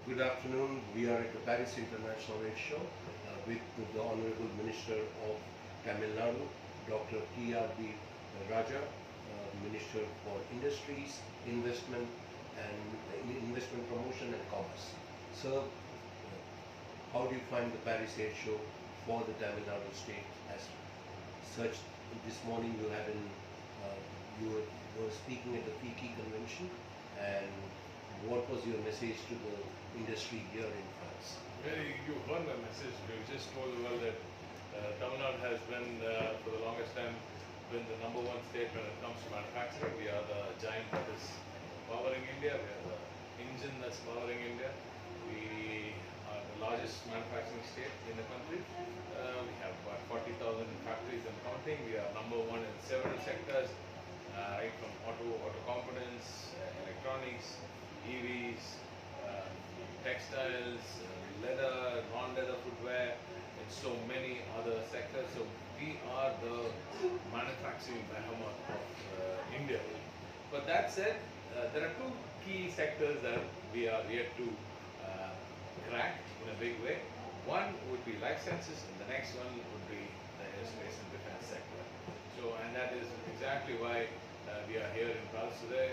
Good afternoon. We are at the Paris International Air Show with the Honorable Minister of Tamil Nadu, Dr. T.R.B. Rajaa, Minister for Industries, Investment Investment Promotion and Commerce. Sir, how do you find the Paris Air Show for the Tamil Nadu state as such? This morning you were speaking at the FICI convention, and what was your message to the industry here in France? Well, you heard my message. We just told the world that Tamil Nadu has been, for the longest time, been the #1 state when it comes to manufacturing. We are the giant that is powering India. We are the engine that's powering India. We are the largest manufacturing state in the country. We have about 40,000 factories and counting. We are #1 in several sectors, right from auto components, electronics, EVs, textiles, leather, non-leather footwear, and so many other sectors. So we are the manufacturing behemoth of India. But that said, there are two key sectors that we are yet to crack in a big way. One would be life sciences, and the next one would be the aerospace and defense sector. So, and that is exactly why we are here in Paris today.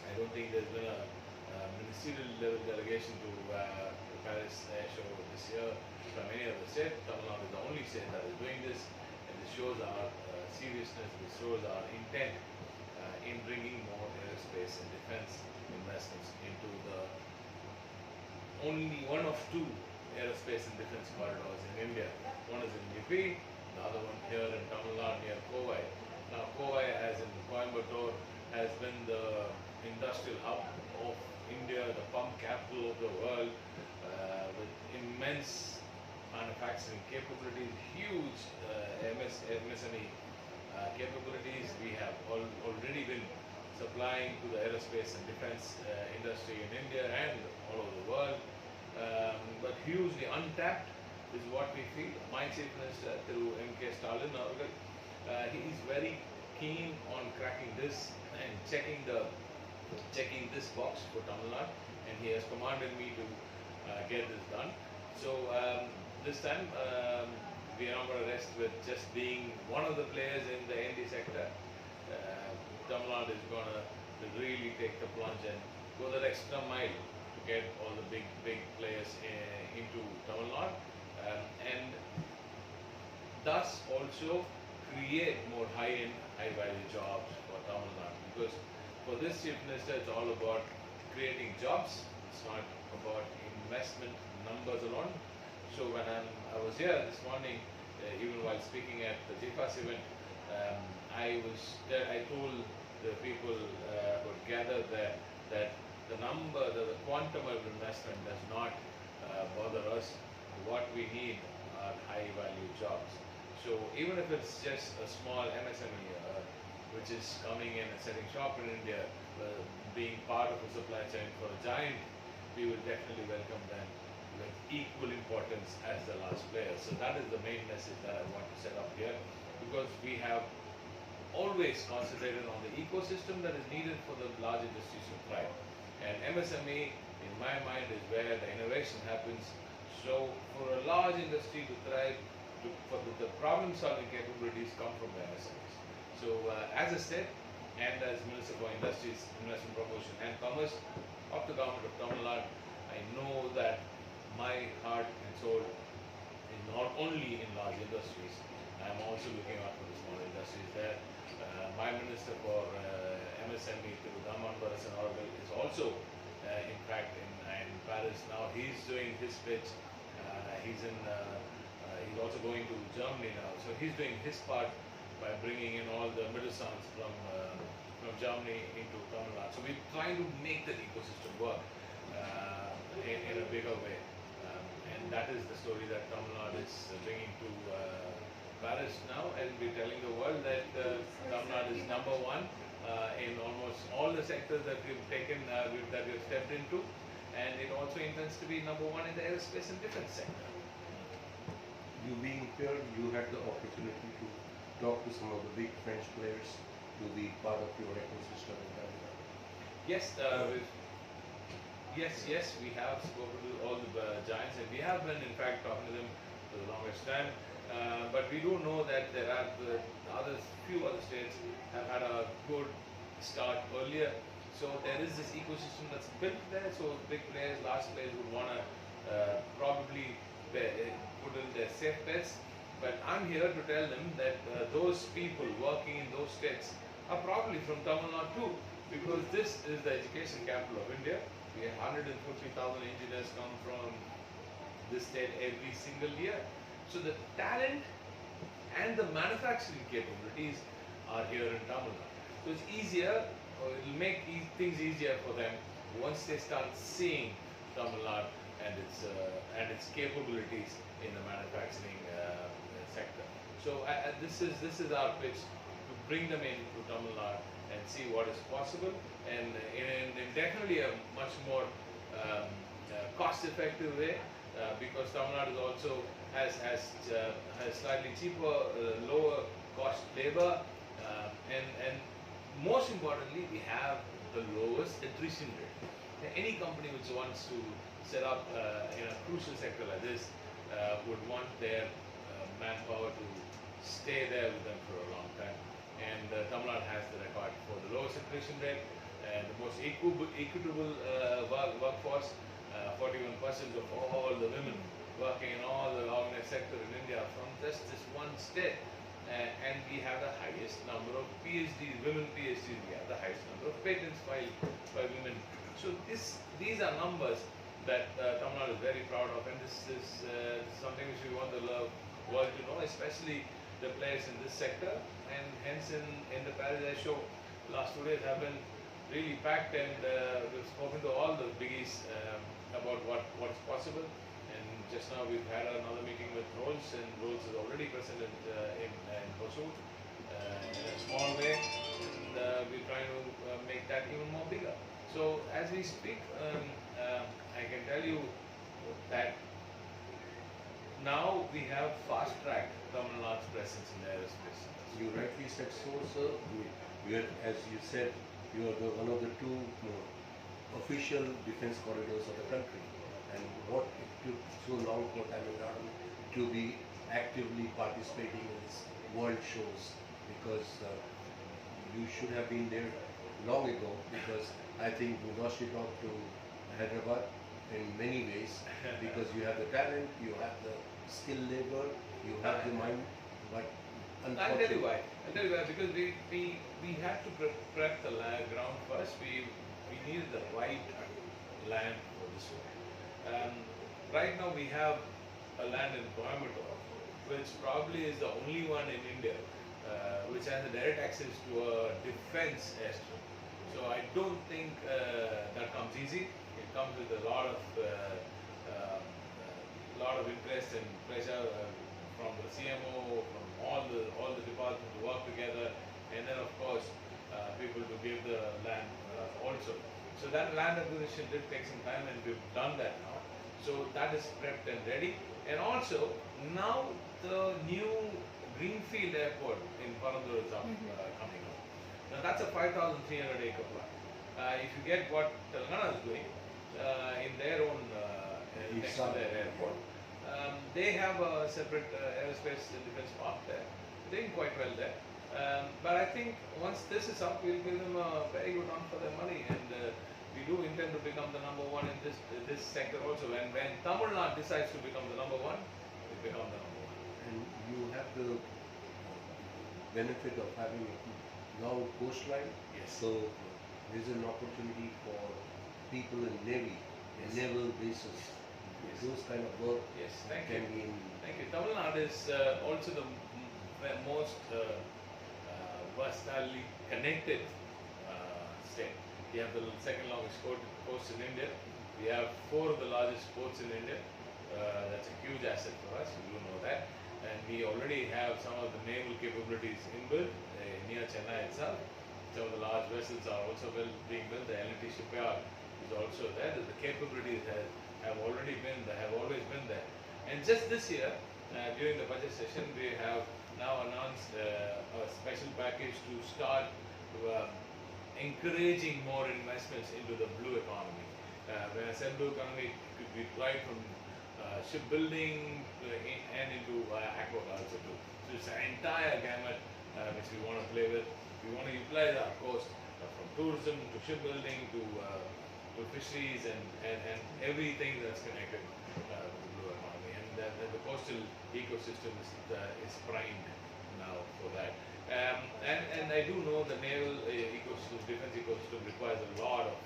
I don't think there's been a ministerial level delegation to the Paris Air Show this year from any other state. Tamil Nadu is the only state that is doing this, and this shows our seriousness, this shows our intent in bringing more aerospace and defense investments into the only one of two aerospace and defense corridors in India. One is in UP, the other one here in Tamil Nadu near Kovai. Now Kovai, as in Coimbatore, has been the industrial hub of India, the pump capital of the world, with immense manufacturing capabilities, huge MSME capabilities. We have already been supplying to the aerospace and defense industry in India and all over the world, but hugely untapped is what we feel. My Chief Minister, through M.K. Stalin, he is very keen on cracking this and checking this box for Tamil Nadu, and he has commanded me to get this done. So this time we are not going to rest with just being one of the players in the ND sector. Tamil Nadu is going to really take the plunge and go that extra mile to get all the big players into Tamil Nadu, and thus also create more high-end, high-value jobs for Tamil Nadu. Because for this Chief Minister, it's all about creating jobs. It's not about investment numbers alone. So when I was here this morning, even while speaking at the GFAS event, I told the people who gathered there that the quantum of investment does not bother us. What we need are high-value jobs. So even if it's just a small MSME which is coming in and setting shop in India, being part of a supply chain for a giant, we will definitely welcome them with equal importance as the last player. So that is the main message that I want to set up here, because we have always concentrated on the ecosystem that is needed for the large industries to thrive. And MSME, in my mind, is where the innovation happens. So for a large industry to thrive, the problem-solving capabilities come from the MSMEs. So as I said, and as Minister for Industries, Investment Promotion and Commerce of the Government of Tamil Nadu, I know that my heart and soul is not only in large industries. I am also looking out for the small industries there. My Minister for MSME, Daman Barasan Oracle, is also in fact in Paris now. He's doing his pitch. He's also going to Germany now. So he's doing his part by bringing in all the Mittelstands from Germany into Tamil Nadu. So we're trying to make that ecosystem work in a bigger way. And that is the story that Tamil Nadu is bringing to Paris now. And we're telling the world that Tamil Nadu is #1 in almost all the sectors that we've taken, that we've stepped into. And it also intends to be #1 in the aerospace and defense sector. You being here, you had the opportunity to talk to some of the big French players to be part of your ecosystem in Tamil Nadu. Yes, Yes, we have spoken to all the giants, and we have been, in fact, talking to them for the longest time. But we do know that there are the others, few other states have had a good start earlier. So there is this ecosystem that's built there. So big players, large players would want to probably put in their safe bets. But I'm here to tell them that those people working in those states are probably from Tamil Nadu too, because this is the education capital of India. We have 150,000 engineers come from this state every single year. So the talent and the manufacturing capabilities are here in Tamil Nadu. So it's easier, or it will make things easier for them once they start seeing Tamil Nadu and its capabilities in the manufacturing sector. So this is our pitch to bring them into Tamil Nadu and see what is possible, and in definitely a much more cost-effective way, because Tamil Nadu is also has slightly cheaper, lower cost labor, and most importantly, we have the lowest attrition rate. Any company which wants to set up in a crucial sector like this would want their manpower to stay there with them for a long time. And Tamil Nadu has the record for the lowest attrition rate and the most equitable workforce. 41% of all the women working in all the organized sector in India are from just this one state. And we have the highest number of PhDs, women PhDs. We have the highest number of patents filed by women. So these are numbers that Tamil Nadu is very proud of, and this is something which we want the world to know, especially the players in this sector. And hence in the Paris Air Show, last 2 days have been really packed, and we've spoken to all the biggies about what's possible. And just now we've had another meeting with Rolls, and Rolls is already present in Hosur in a small way, and we're trying to make that even more bigger. So as we speak, I can tell you that now we have fast-tracked Tamil Nadu's presence in the aerospace. You rightly said so, sir. You are, as you said, you are one of the two official defense corridors of the country. And what it took so long for Tamil Nadu to be actively participating in these world shows, because you should have been there long ago, because I think you lost it out to Hyderabad in many ways, because you have the talent, you have the skilled labor, you have the mind, but I'll tell you why. Because we had to prep the ground first. We needed the right land for this one. Right now we have a land in Coimbatore, which probably is the only one in India which has a direct access to a defense airstrip. So I don't think that comes easy. It comes with a lot of interest and pressure from the CMO, from all the departments to work together, and then of course people to give the land also. So that land acquisition did take some time, and we've done that now. So that is prepped and ready. And also now the new greenfield airport in Parandur is coming up. Now that's a 5,300 acre plot. If you get what Telangana is doing in their own next to their airport, they have a separate aerospace and defense park there. They're doing quite well there. But I think once this is up, we'll give them a very good run for their money, and we do intend to become the number one in this sector also. And when Tamil Nadu decides to become the number one, we become the number one. And you have the benefit of having now coastline. Yes. So there's an opportunity for people in Navy, in naval bases. Those kind of work Thank can you. be in. Thank you. Tamil Nadu is also the most versatilely connected state. We have the second longest coast in India. We have 4 of the largest ports in India. That's a huge asset for us. You do know that. And we already have some of the naval capabilities inbuilt near Chennai itself. Some of the large vessels are also being built. The L&T shipyard is also there. The capabilities have always been there. And just this year, during the budget session, we have now announced a special package to start encouraging more investments into the blue economy. When I said blue economy, it could be right from shipbuilding and into aquaculture too. So it's an entire gamut which we want to play with. We want to utilize our coast from tourism to shipbuilding to fisheries and everything that's connected with the blue economy. And the coastal ecosystem is primed now for that. And I do know the naval ecosystem, defense ecosystem requires a lot of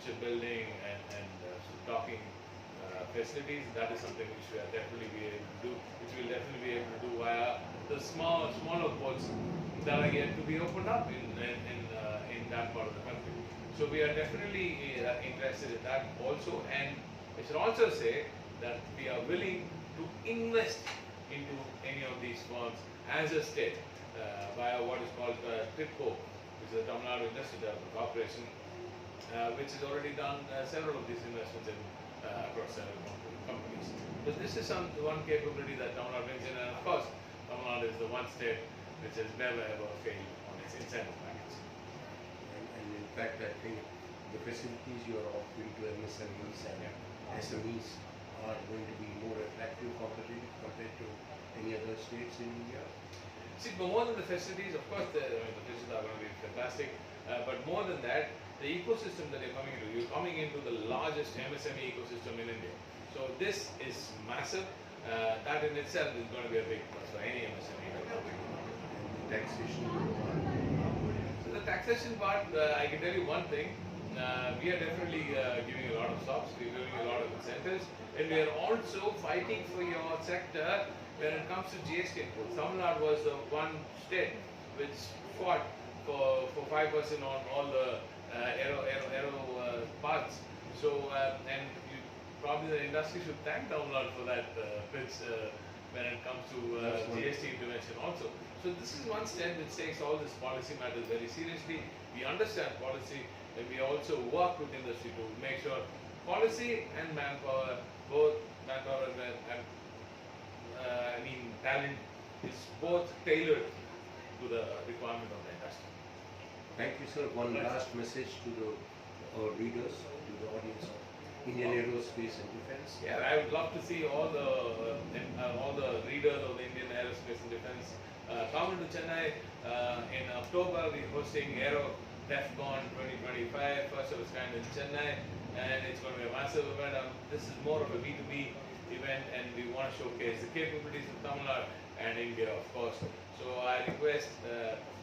shipbuilding and docking facilities. That is something which we are definitely be able to do, which we'll definitely be able to do via the smaller ports that are yet to be opened up in that part of the country. So we are definitely interested in that also, and I should also say that we are willing to invest into any of these firms as a state via what is called T.R.B, which is the Tamil Nadu Industry Development Corporation, which has already done several of these investments in across several companies. So this is one capability that Tamil Nadu brings in, and of course, Tamil Nadu is the one state which has never ever failed on its incentive package. And in fact, I think the facilities you are offering to MSMEs and SMEs are going to be more attractive compared to any other states in India. See, but more than the facilities, of course, the facilities are going to be fantastic, but more than that, the ecosystem that you're coming into the largest MSME ecosystem in India. So this is massive. That in itself is going to be a big plus for any MSME that comes into. And the taxation. So the taxation part, I can tell you one thing. We are definitely giving a lot of stops. We're giving a lot of incentives, and we are also fighting for your sector when it comes to GST inputs. Tamil Nadu was the one state which fought for 5% on all the aero parts. So, and probably the industry should thank Tamil Nadu for that pitch when it comes to GST intervention also. So this is one step which takes all these policy matters very seriously. We understand policy, and we also work with industry to make sure policy and manpower, both manpower and talent, is both tailored to the requirement of the industry. Thank you, sir. One last message to our readers, to the audience of Indian Aerospace and Defense. Yeah, I would love to see all the readers of the Indian Aerospace and Defense come to Chennai in October. We're hosting Aero DEFCON 2025, first of its kind in Chennai, and it's going to be a massive event. This is more of a B2B event, and we want to showcase the capabilities of Tamil Nadu and India, of course. So I request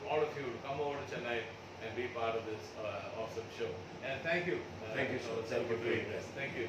all of you to come over to Chennai and be part of this awesome show. And thank you. Thank you, sir. Thank you for your interest. Thank you.